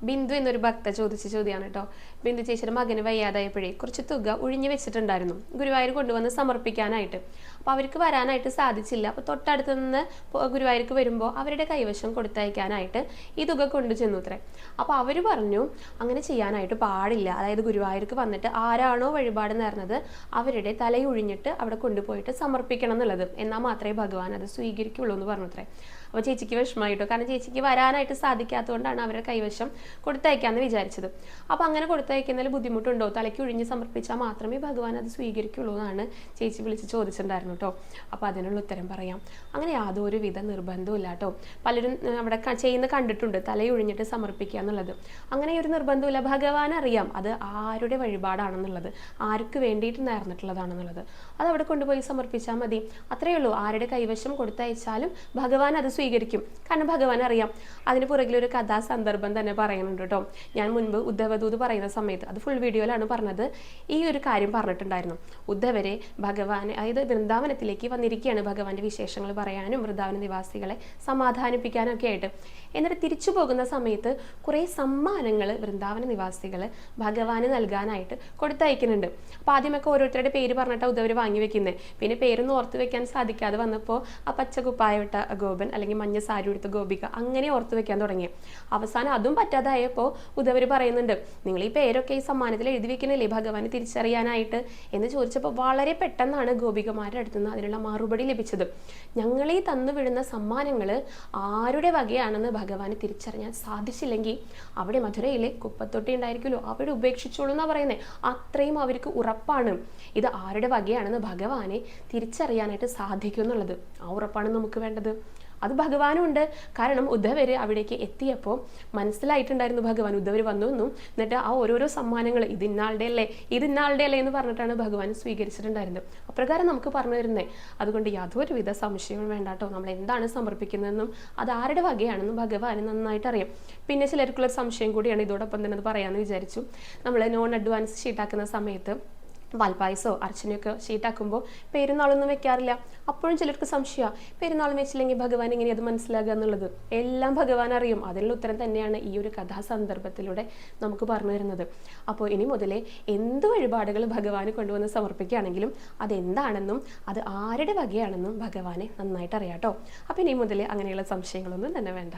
ബിന്ദു എന്നൊരു ഭക്ത ചോദിച്ച ചോദ്യമാണ് കേട്ടോ. ബിന്ദു ചേച്ചിയുടെ മകന് വയ്യാതായപ്പോഴേ കുറച്ച് തുക ഒഴിഞ്ഞു വെച്ചിട്ടുണ്ടായിരുന്നു ഗുരുവായൂർ കൊണ്ടുവന്ന് സമർപ്പിക്കാനായിട്ട്. അപ്പോൾ അവർക്ക് വരാനായിട്ട് സാധിച്ചില്ല. അപ്പോൾ തൊട്ടടുത്ത് നിന്ന് ഗുരുവായൂർക്ക് വരുമ്പോൾ അവരുടെ കൈവശം കൊടുത്തയക്കാനായിട്ട് ഈ തുക കൊണ്ടു ചെന്നു അത്രേ. അപ്പോൾ അവർ പറഞ്ഞു അങ്ങനെ ചെയ്യാനായിട്ട് പാടില്ല. അതായത് ഗുരുവായൂർക്ക് വന്നിട്ട് ആരാണോ വഴിപാട് നേർന്നത് അവരുടെ തലയൊഴിഞ്ഞിട്ട് അവിടെ കൊണ്ടുപോയിട്ട് സമർപ്പിക്കണം എന്നുള്ളത്. എന്നാൽ മാത്രമേ ഭഗവാൻ അത് സ്വീകരിക്കുള്ളൂ എന്ന് പറഞ്ഞു അത്രേ. അപ്പോൾ ചേച്ചിക്ക് വിഷമമായിട്ടോ, കാരണം ചേച്ചിക്ക് വരാനായിട്ട് സാധിക്കാത്തതുകൊണ്ടാണ് അവരുടെ കൈവശം കൊടുത്തയക്കാമെന്ന് വിചാരിച്ചത്. അപ്പോൾ അങ്ങനെ കൊടുത്തയക്കുന്നതിൽ ബുദ്ധിമുട്ടുണ്ടോ? തലയ്ക്ക് ഒഴിഞ്ഞ് സമർപ്പിച്ചാൽ മാത്രമേ ഭഗവാൻ അത് സ്വീകരിക്കുള്ളൂ എന്നാണ് ചേച്ചി വിളിച്ച് ചോദിച്ചിട്ടുണ്ടായിരുന്നു കേട്ടോ. അപ്പോൾ അതിനുള്ള ഉത്തരം പറയാം. അങ്ങനെ യാതൊരു വിധ നിർബന്ധവും ഇല്ല കേട്ടോ. പലരും അവിടെ ചെയ്യുന്ന കണ്ടിട്ടുണ്ട്, തലയൊഴിഞ്ഞിട്ട് സമർപ്പിക്കുക എന്നുള്ളത്. അങ്ങനെ ഒരു നിർബന്ധമില്ല. ഭഗവാൻ അറിയാം അത് ആരുടെ വഴിപാടാണെന്നുള്ളത്, ആർക്ക് വേണ്ടിയിട്ട് നേർന്നിട്ടുള്ളതാണെന്നുള്ളത്. അത് അവിടെ കൊണ്ടുപോയി സമർപ്പിച്ചാൽ മതി, അത്രയേ ഉള്ളൂ. ആരുടെ കൈവശം കൊടുത്തയച്ചാലും ഭഗവാൻ അത് സ്വീകരിക്കും. കാരണം ഭഗവാൻ അറിയാം. അതിന് പുറകിലൊരു കഥാസന്ദർഭം തന്നെ പറയുന്നുണ്ട് കേട്ടോ. ഞാൻ മുൻപ് ഉദ്ധവദൂത് പറയുന്ന സമയത്ത്, അത് ഫുൾ വീഡിയോയിലാണ് പറഞ്ഞത്, ഈ ഒരു കാര്യം പറഞ്ഞിട്ടുണ്ടായിരുന്നു. ഉദ്ധവരെ ഭഗവാൻ, അതായത് വൃന്ദാവനത്തിലേക്ക് വന്നിരിക്കുകയാണ് ഭഗവാന്റെ വിശേഷങ്ങൾ പറയാനും വൃന്ദാവന നിവാസികളെ സമാധാനിപ്പിക്കാനും ഒക്കെ ആയിട്ട്. എന്നിട്ട് തിരിച്ചു പോകുന്ന സമയത്ത് കുറേ സമ്മാനങ്ങൾ വൃന്ദാവന നിവാസികൾ ഭഗവാന് നൽകാനായിട്ട് കൊടുത്തയക്കുന്നുണ്ട്. അപ്പോൾ ആദ്യമൊക്കെ ഓരോരുത്തരുടെ പേര് പറഞ്ഞിട്ടാണ് ഉദ്ധവർ വാങ്ങി വെക്കുന്നത്. പിന്നെ പേരൊന്നും ഓർത്ത് വെക്കാൻ സാധിക്കാതെ വന്നപ്പോൾ ആ പച്ചക്കുപ്പായവിട്ട ഗോപൻ അല്ലെങ്കിൽ മഞ്ഞ സാരി എടുത്ത ഗോപിക അങ്ങനെ ഓർത്ത് വെക്കാൻ തുടങ്ങി. അവസാനം അതും പറ്റാതായപ്പോൾ ഉദ്ധവർ പറയുന്നുണ്ട്, നിങ്ങൾ ഈ പേരൊക്കെ ഈ സമ്മാനത്തിൽ എഴുതി വെക്കണില്ലേ ഭഗവാന് തിരിച്ചറിയാനായിട്ട് എന്ന് ചോദിച്ചപ്പോൾ വളരെ പെട്ടെന്നാണ് ഗോപികമാരുടെ അടുത്തുനിന്ന് അതിനുള്ള മറുപടി ലഭിച്ചത്. ഞങ്ങളീ തന്നു വിടുന്ന സമ്മാനങ്ങൾ ആരുടെ വകയാണെന്ന് ഭഗവാന് തിരിച്ചറിയാൻ സാധിച്ചില്ലെങ്കിൽ അവിടെ മധുരയിലെ കുപ്പത്തൊട്ടി ഉണ്ടായിരിക്കുമല്ലോ അവിടെ ഉപേക്ഷിച്ചോളൂ എന്നാ പറയുന്നത്. അത്രയും അവർക്ക് ഉറപ്പാണ് ഇത് ആരുടെ വകയാണെന്ന് ഭഗവാനെ തിരിച്ചറിയാനായിട്ട് സാധിക്കും എന്നുള്ളത്. ആ ഉറപ്പാണ് നമുക്ക് വേണ്ടത്. അത് ഭഗവാനും ഉണ്ട്. കാരണം ഉദ്ധവർ അവിടേക്ക് എത്തിയപ്പോൾ മനസ്സിലായിട്ടുണ്ടായിരുന്നു ഭഗവാൻ. ഉദ്ധവർ വന്നു എന്നിട്ട് ആ ഓരോരോ സമ്മാനങ്ങൾ ഇതിന്നാളുടെ അല്ലേ എന്ന് പറഞ്ഞിട്ടാണ് ഭഗവാൻ സ്വീകരിച്ചിട്ടുണ്ടായിരുന്നത്. അപ്രകാരം നമുക്ക് പറഞ്ഞു തരുന്നേ. അതുകൊണ്ട് യാതൊരു വിധ സംശയവും വേണ്ട കേട്ടോ. നമ്മൾ എന്താണ് സമർപ്പിക്കുന്നതെന്നും അത് ആരുടെ വകയാണെന്നും ഭഗവാന് നന്നായിട്ട് അറിയാം. പിന്നെ ചിലർക്കുള്ള സംശയം കൂടിയാണ് ഇതോടൊപ്പം തന്നെ അത് പറയാമെന്ന് വിചാരിച്ചു. നമ്മൾ നോൺ അഡ്വാൻസ് ഷീട്ടാക്കുന്ന സമയത്ത് പാൽപ്പായസോ അർച്ചനയൊക്കെ ഷീട്ടാക്കുമ്പോൾ പെരുന്നാളൊന്നും വെക്കാറില്ല. അപ്പോഴും ചിലർക്ക് സംശയമാണ്, പെരുന്നാളും വെച്ചില്ലെങ്കിൽ ഭഗവാൻ എങ്ങനെ അത് മനസ്സിലാകുക എന്നുള്ളത്. എല്ലാം ഭഗവാൻ അറിയും. അതിനുള്ള ഉത്തരം തന്നെയാണ് ഈ ഒരു കഥാസന്ദർഭത്തിലൂടെ നമുക്ക് പറഞ്ഞു തരുന്നത്. അപ്പോൾ ഇനി മുതലേ എന്ത് വഴിപാടുകൾ ഭഗവാന് കൊണ്ടുവന്ന് സമർപ്പിക്കുകയാണെങ്കിലും അതെന്താണെന്നും അത് ആരുടെ വകയാണെന്നും ഭഗവാനെ നന്നായിട്ട് അറിയാം കേട്ടോ. അപ്പോൾ ഇനി മുതലേ അങ്ങനെയുള്ള സംശയങ്ങളൊന്നും തന്നെ വേണ്ട.